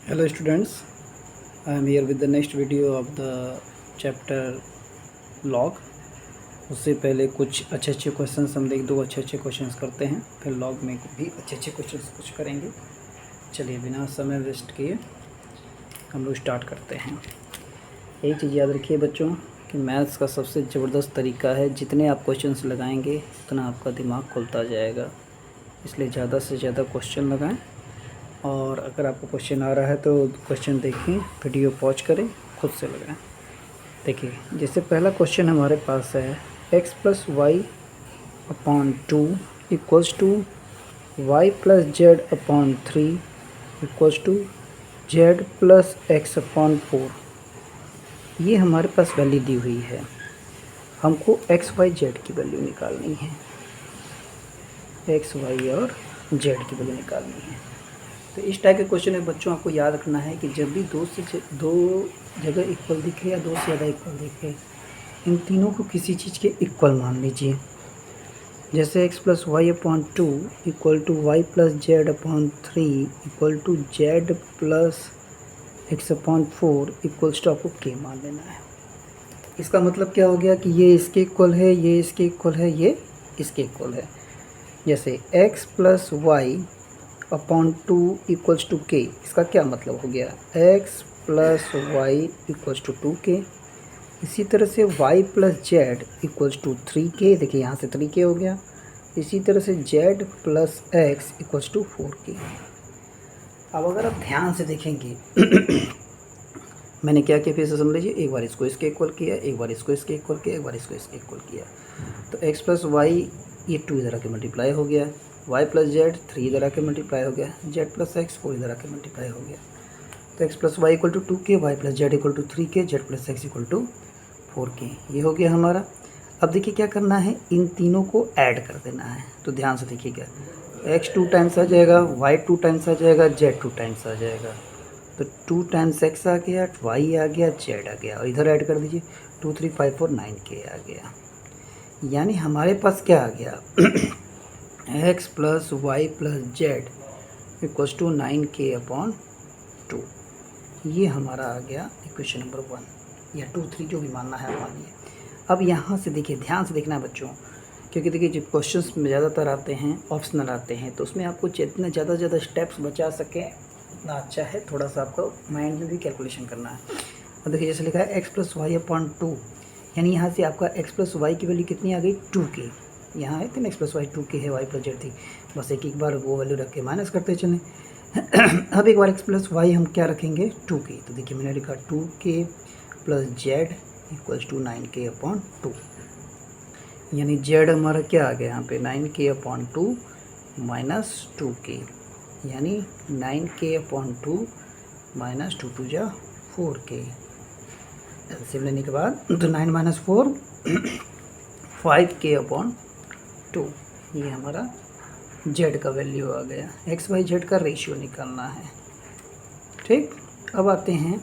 Hello students, I am here with the next video of the chapter log। उससे पहले कुछ अच्छे questions हम एक दो अच्छे क्वेश्चंस करते हैं, फिर लॉग में भी अच्छे क्वेश्चंस कुछ करेंगे। चलिए बिना समय वेस्ट किए हम लोग स्टार्ट करते हैं। एक चीज़ याद रखिए बच्चों कि मैथ्स का सबसे ज़बरदस्त तरीका है, जितने आप क्वेश्चंस लगाएंगे उतना आपका दिमाग खुलता जाएगा, इसलिए ज़्यादा से ज़्यादा क्वेश्चन लगाएं। और अगर आपको क्वेश्चन आ रहा है तो क्वेश्चन देखें, वीडियो पॉज करें, खुद से लगाएं। देखिए जैसे पहला क्वेश्चन हमारे पास है x plus y upon 2 equals to y plus z upon 3 equals to z plus x upon 4। ये हमारे पास वैल्यू दी हुई है, हमको एक्स वाई जेड की वैल्यू निकालनी है, एक्स वाई और जेड की वैल्यू निकालनी है। तो इस टाइप के क्वेश्चन में बच्चों आपको याद रखना है कि जब भी दो जगह इक्वल दिखे या दो से ज़्यादा इक्वल दिखे, इन तीनों को किसी चीज़ के इक्वल मान लीजिए। जैसे x plus y upon 2 equal to y plus z upon 3 equal to z plus x upon 4 equals to आपको k मान लेना है। इसका मतलब क्या हो गया कि ये इसके इक्वल है, ये इसके इक्वल है, ये इसके इक्वल है। जैसे x plus y upon 2 equals to k, इसका क्या मतलब हो गया, x plus y equals to 2k। इसी तरह से y plus z equals to 3k, देखिए यहाँ से 3k हो गया। इसी तरह से z plus x equals to 4k। अब अगर आप ध्यान से देखेंगे मैंने क्या किया, फिर से समझ लीजिए। एक बार इसको इसके इक्वल किया, एक बार इसको इसके इक्वल किया, एक बार इसको इसके इक्वल किया, तो x प्लस वाई ये 2 इधर आके मल्टीप्लाई हो गया, y प्लस जेड 3 इधर आके मल्टीप्लाई हो गया, z प्लस एक्स 4 इधर आके मल्टीप्लाई हो गया। तो x plus y equal to 2k, वाई plus z equal to 3k, z plus x equal to 4k। ये हो गया हमारा। अब देखिए क्या करना है, इन तीनों को ऐड कर देना है। तो ध्यान से देखिएगा, x 2 टाइम्स आ जाएगा, y 2 टाइम्स आ जाएगा, z 2 टाइम्स आ जाएगा। तो 2 टाइम्स x आ गया, y आ गया, z आ गया, और इधर ऐड कर दीजिए 2 3 5 4 9k आ गया। यानी हमारे पास क्या आ गया x plus y plus z equals to 9k upon 2। ये हमारा आ गया इक्वेशन नंबर 1 या 2 3 जो भी मानना है मानिए। अब यहाँ से देखिए, ध्यान से देखना है बच्चों, क्योंकि देखिए जब क्वेश्चंस में ज़्यादातर आते हैं, ऑप्शनल आते हैं, तो उसमें आपको जितना ज़्यादा स्टेप्स बचा सकें उतना अच्छा है। थोड़ा सा आपको माइंड में भी कैलकुलेशन करना है। अब देखिए जैसे लिखा है x प्लस वाई अपॉन 2, यानी यहाँ से आपका x प्लस वाई की वैल्यू कितनी आ गई, 2k। यहाँ है 3x प्लस वाई 2k है, वाई प्लस जेड थी, बस एक बार वो वैल्यू रख के माइनस करते चलें। अब एक बार x प्लस वाई हम क्या रखेंगे, 2k। तो देखिए मैंने लिखा 2k plus z equals to 9k upon 2, यानी z हमारा क्या आ गया यहाँ पे 9k अपॉन 2 माइनस 2k, यानी 9k अपॉन 2 माइनस 2 2 जा 4k। एलसीएम लेने के बाद तो 9 माइनस 4 5k अपॉन 2, ये हमारा z का वैल्यू आ गया। एक्स वाई जेड का रेशियो निकालना है, ठीक। अब आते हैं,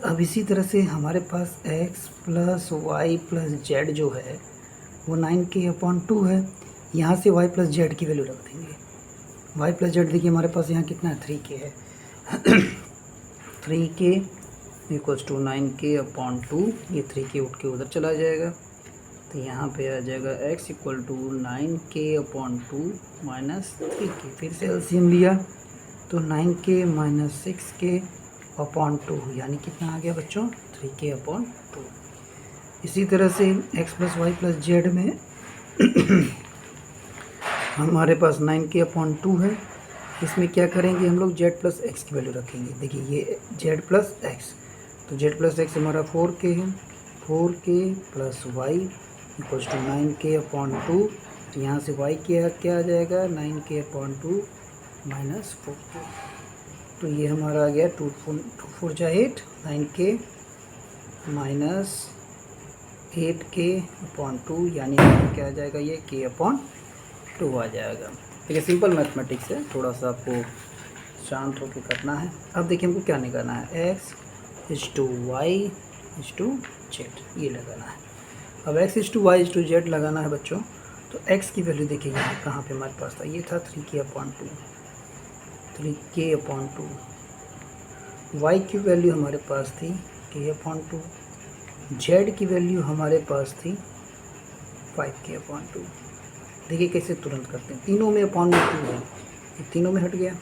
अब इसी तरह से हमारे पास x plus y plus z जो है वो 9k अपॉन 2 है। यहाँ से y प्लस जेड की वैल्यू रख देंगे। y प्लस जेड देखिए हमारे पास यहाँ कितना है, 3k है। 3k equals to 9k upon 2, ये 3k उठ के उधर चला जाएगा, तो यहाँ पे आ जाएगा x equal to 9k upon 2 minus 3k। फिर से एलसीएम लिया तो 9k माइनस 6k अपॉन 2, यानी कितना आ गया बच्चों, 3k अपॉन 2। इसी तरह से x plus y plus z में हमारे पास 9k अपॉन 2 है। इसमें क्या करेंगे हम लोग, z प्लस एक्स की वैल्यू रखेंगे। देखिए ये z प्लस एक्स, तो z प्लस एक्स हमारा 4k है, 4k plus y equals to 9k upon 2। तो यहाँ से y क्या आ जाएगा, 9k अपॉन 2 माइनस 4k। तो ये हमारा आ गया 2 4 जा 8, 9k माइनस 8k अपॉन 2, यानी क्या आ जाएगा, ये k अपॉन 2 आ जाएगा। देखिए सिंपल मैथमेटिक्स है, थोड़ा सा आपको शांत होकर करना है। अब देखिए हमको क्या निकालना है, x is to y is to z, ये लगाना है। अब x is to y is to z लगाना है बच्चों। तो x की वैल्यू देखिए यहाँ कहाँ पे हमारे पास था, ये था 3k upon 2, 3k upon 2। y की वैल्यू हमारे पास थी k/2, z की वैल्यू हमारे पास थी 5k/2। देखिए कैसे तुरंत करते हैं, तीनों में अपॉन में 2 है, ये तीनों में हट गया,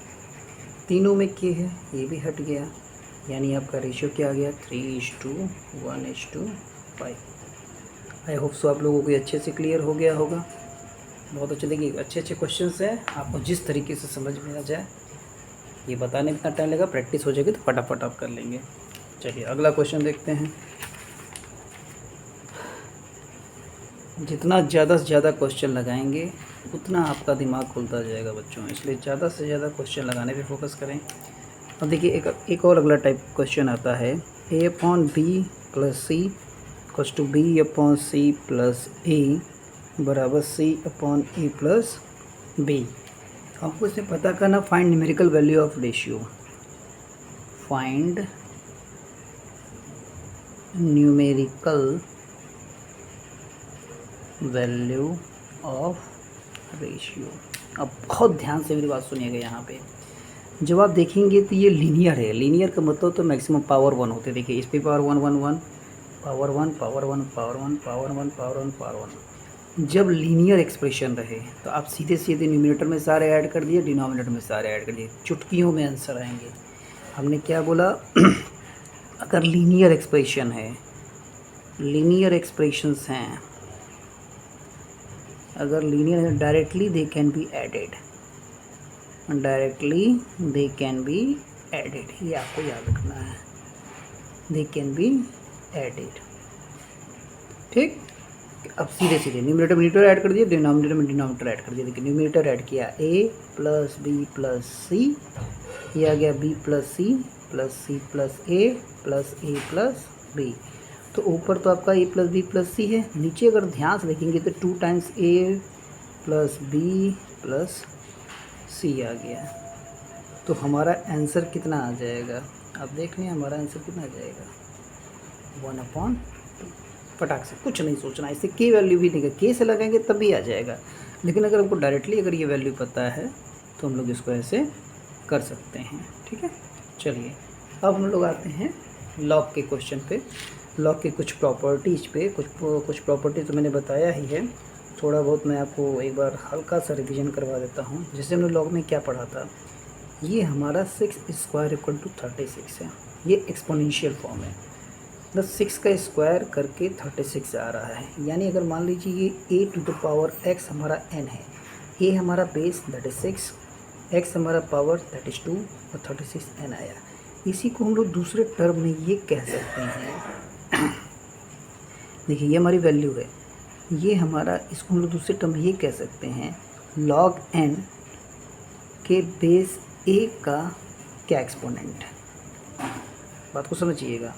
तीनों में k है, ये भी हट गया, यानी आपका रेशियो क्या आ गया 3:1:5। आई होप सो आप लोगों को ये अच्छे से क्लियर हो गया होगा। बहुत अच्छे, देखिए अच्छे अच्छे क्वेश्चंस हैं, आपको जिस तरीके से समझ में आ जाए, ये बताने में इतना टाइम लगेगा, प्रैक्टिस हो जाएगी तो फटाफट आप कर लेंगे। चलिए अगला क्वेश्चन देखते हैं। जितना ज़्यादा से ज़्यादा क्वेश्चन लगाएंगे उतना आपका दिमाग खुलता जाएगा बच्चों, इसलिए ज़्यादा से ज़्यादा क्वेश्चन लगाने पे फोकस करें। अब देखिए एक और अगला टाइप क्वेश्चन आता है, a/b+c = b/c+a बराबर c/a+b। आपको इसे पता करना, find numerical value of ratio. Find numerical value of ratio. अब बहुत ध्यान से मेरी बात सुनिएगा, यहाँ पे जब आप देखेंगे तो ये लीनियर है, लीनियर का मतलब तो मैक्सिमम पावर 1 होते हैं। देखिए इस पे power 1 1 1 power 1 power 1 power 1 power 1 power 1 power 1। जब लीनियर एक्सप्रेशन रहे तो आप सीधे सीधे न्यूमरेटर में सारे ऐड कर दिए, डिनोमिनेटर में सारे ऐड कर दिए, चुटकियों में आंसर आएंगे। हमने क्या बोला अगर लीनियर एक्सप्रेशन है, लीनियर एक्सप्रेशंस हैं, अगर लीनियर है, directly they can be added, directly they can be added, ये आपको याद रखना है, दे कैन बी एडेड। ठीक, अब सीधे सीधे न्यूमरेटर में न्यूमरेटर ऐड कर दिया, डिनोमिनेटर में डिनोमिनेटर ऐड कर दिया। देखिए न्यूमरेटर ऐड किया a+b+c, ये आ गया b+c+a+c+a+b। तो ऊपर तो आपका a+b+c है, नीचे अगर ध्यान से देखेंगे तो 2 टाइम्स a+b+c आ गया। तो हमारा आंसर कितना आ जाएगा, आप देख लें हमारा आंसर कितना आ जाएगा 1/2। फटाक से कुछ नहीं सोचना, इससे के वैल्यू भी नहीं, के से लगाएंगे तब भी आ जाएगा, लेकिन अगर हमको डायरेक्टली अगर ये वैल्यू पता है तो हम लोग इसको ऐसे कर सकते हैं। ठीक है, चलिए अब हम लोग आते हैं लॉग के क्वेश्चन पे। लॉग के कुछ प्रॉपर्टीज़ पे, कुछ प्रॉपर्टीज़ तो मैंने बताया ही है, थोड़ा बहुत मैं आपको एक बार हल्का सा रिविजन करवा देता हूँ। जैसे हमने लॉग में क्या पढ़ा था, ये हमारा 6² = 36 है, ये एक्सपोनेंशियल फॉर्म है, 6 का स्क्वायर करके 36 आ रहा है। यानी अगर मान लीजिए ये a⁴x हमारा n है, a हमारा बेस दैट इज़ 6, x हमारा पावर दैट इज़ 2 और 36 n आया। इसी को हम लोग दूसरे टर्म में ये कह सकते हैं देखिए ये हमारी वैल्यू है, ये हमारा, इसको हम लोग दूसरे टर्म में ये कह सकते हैं log n के बेस a का क्या एक्सपोनेंट। बात को समझिएगा,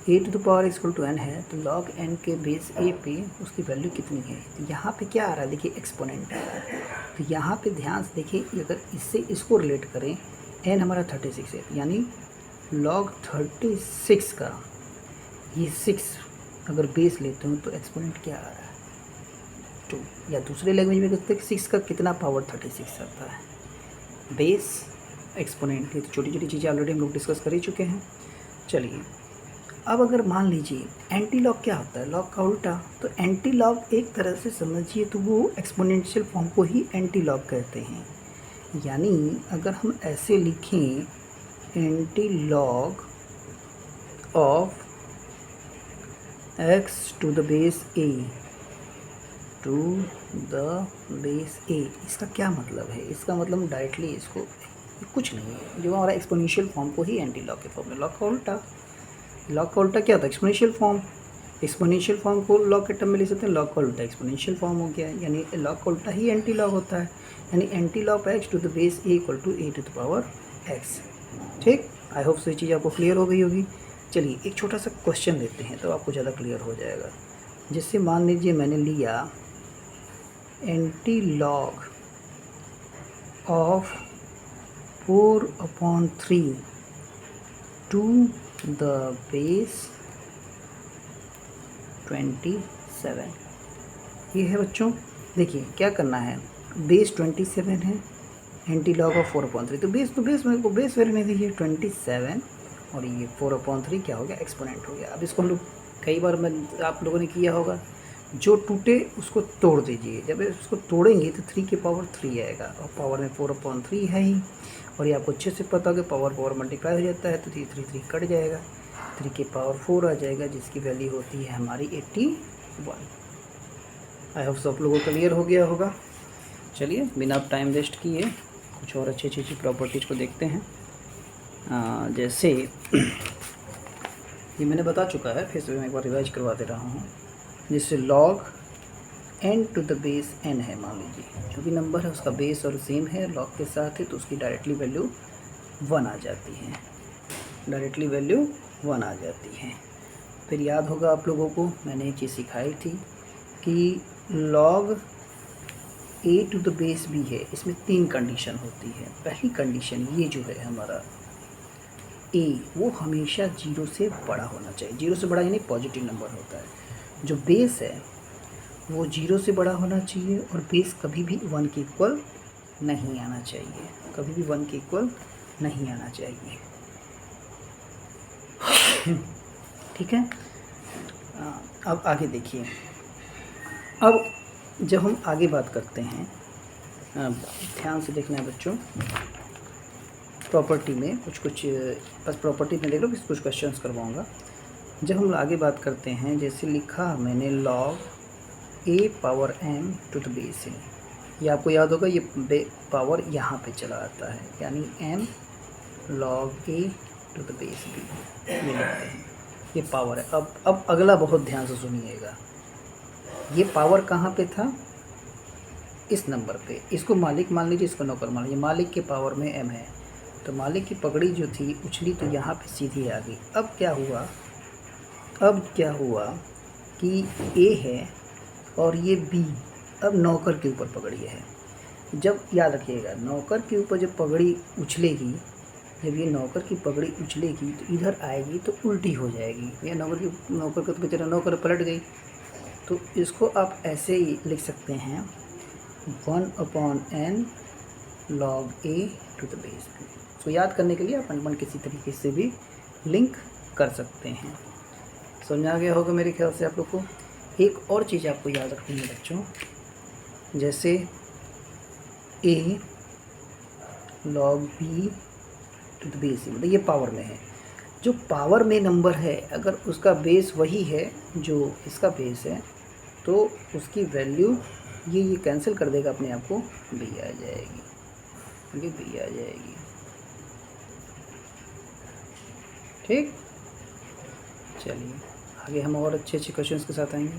a⁴x = n है तो log n के बेस a पे उसकी वैल्यू कितनी है। तो यहाँ पे क्या आ रहा है, देखिए एक्सपोनेंट है, तो यहाँ पे ध्यान से देखिए, अगर इससे इसको रिलेट करें, n हमारा 36 है, यानी log 36 का ये 6 अगर बेस लेते हो तो एक्सपोनेंट क्या आ रहा है 2, या दूसरे लैंग्वेज में कहते हैं 6 का कितना पावर 36 आता है, बेस एक्सपोनेंट। ये तो छोटी छोटी चीज़ें ऑलरेडी हम लोग डिस्कस कर ही चुके हैं। चलिए अब अगर मान लीजिए एंटी लॉग क्या होता है, लॉग का उल्टा, तो एंटी लॉग एक तरह से समझिए तो वो एक्सपोनेंशियल फॉर्म को ही एंटी लॉग कहते हैं। यानी अगर हम ऐसे लिखें anti log of x⁴a to the base a, इसका क्या मतलब है, इसका मतलब डायरेक्टली इसको कुछ नहीं है, जो हमारा एक्सपोनेंशियल फॉर्म को ही एंटी लॉग के फॉर्म में, लॉग का उल्टा। लॉग का उल्टा क्या होता है, एक्सपोनेंशियल फॉर्म। एक्सपोनेंशियल फॉर्म को लॉग के टर्म में ले सकते हैं, लॉग का उल्टा एक्सपोनेंशियल फॉर्म हो गया, यानी लॉग का उल्टा ही एंटी लॉग होता है, यानी anti log x to the base a = a⁴x। ठीक, आई होप ये चीज़ आपको क्लियर हो गई होगी। चलिए एक छोटा सा क्वेश्चन लेते हैं तो आपको ज़्यादा क्लियर हो जाएगा। जैसे मान लीजिए मैंने लिया anti log of 4/3 to the base 27। ये है बच्चों, देखिए क्या करना है, बेस 27 है, एंटी लॉग ऑफ 4/3, तो बेस मेरे को बेस वैल्यू नहीं दीजिए 27 और ये 4/3 क्या हो गया, एक्सपोनेंट हो गया। अब इसको हम लोग कई बार आप लोगों ने किया होगा, जो टूटे उसको तोड़ दीजिए। जब उसको तोड़ेंगे तो 3 की पावर 3 आएगा, और पावर में 4/3 है ही, और ये आपको अच्छे से पता होगा पावर पावर मल्टीप्लाई हो जाता है, तो 3 कट जाएगा, 3 की पावर 4 आ जाएगा, जिसकी वैल्यू होती है हमारी 81। आई होप सब लोगों को क्लियर हो गया होगा। चलिए बिना टाइम वेस्ट किए कुछ और अच्छी अच्छी प्रॉपर्टीज़ को देखते हैं। जैसे ये मैंने बता चुका है, फिर से मैं एक बार रिवाइज करवा दे रहा हूँ। जैसे log n to the base n है, मान लीजिए जो भी नंबर है उसका बेस और सेम है log के साथ है, तो उसकी डायरेक्टली वैल्यू 1 आ जाती है, डायरेक्टली वैल्यू 1 आ जाती है। फिर याद होगा आप लोगों को, मैंने एक चीज़ सिखाई थी कि log a to the base b है, इसमें 3 कंडीशन होती है। पहली कंडीशन ये जो है हमारा a, वो हमेशा 0 से बड़ा होना चाहिए। 0 से बड़ा यानी पॉजिटिव नंबर होता है। जो बेस है वो 0 से बड़ा होना चाहिए, और बेस कभी भी 1 के इक्वल नहीं आना चाहिए, कभी भी 1 के इक्वल नहीं आना चाहिए। ठीक है। अब आगे देखिए। अब जब हम आगे बात करते हैं, ध्यान से देखना है बच्चों, प्रॉपर्टी में कुछ बस प्रॉपर्टी में देख लो, कुछ क्वेश्चंस करवाऊँगा। जब हम आगे बात करते हैं, जैसे लिखा मैंने log a power m to the base n, ये आपको याद होगा, ये पावर यहाँ पे चला आता है, यानी m log a to the base b ये लिखते हैं, ये पावर है। अब अगला बहुत ध्यान से सुनिएगा, ये पावर कहाँ पे था, इस नंबर पे। इसको मालिक मान लीजिए, इसको नौकर मान लीजिए। मालिक के पावर में m है, तो मालिक की पगड़ी जो थी उछली तो यहाँ पे सीधी आ गई। अब क्या हुआ कि a है और ये b अब नौकर के ऊपर पगड़ी है। जब याद रखिएगा, नौकर के ऊपर जब पगड़ी उछलेगी, जब ये नौकर की पगड़ी उछलेगी तो इधर आएगी तो उल्टी हो जाएगी। ये नौकर का तो बेचारा नौकर पलट गई। तो इसको आप ऐसे ही लिख सकते हैं, 1/n log a to the base b। इसको याद करने के लिए आप मन किसी तरीके से भी लिंक कर सकते हैं। समझ आ गया होगा मेरे ख्याल से आप लोग को। एक और चीज़ आपको याद रखनी है बच्चों, जैसे a log b to the base, मतलब ये पावर में है। जो पावर में नंबर है, अगर उसका बेस वही है जो इसका बेस है, तो उसकी वैल्यू ये कैंसिल कर देगा अपने आप को, b आ जाएगी, ये b आ जाएगी। ठीक, चलिए आगे हम और अच्छे क्वेश्चंस के साथ आएंगे।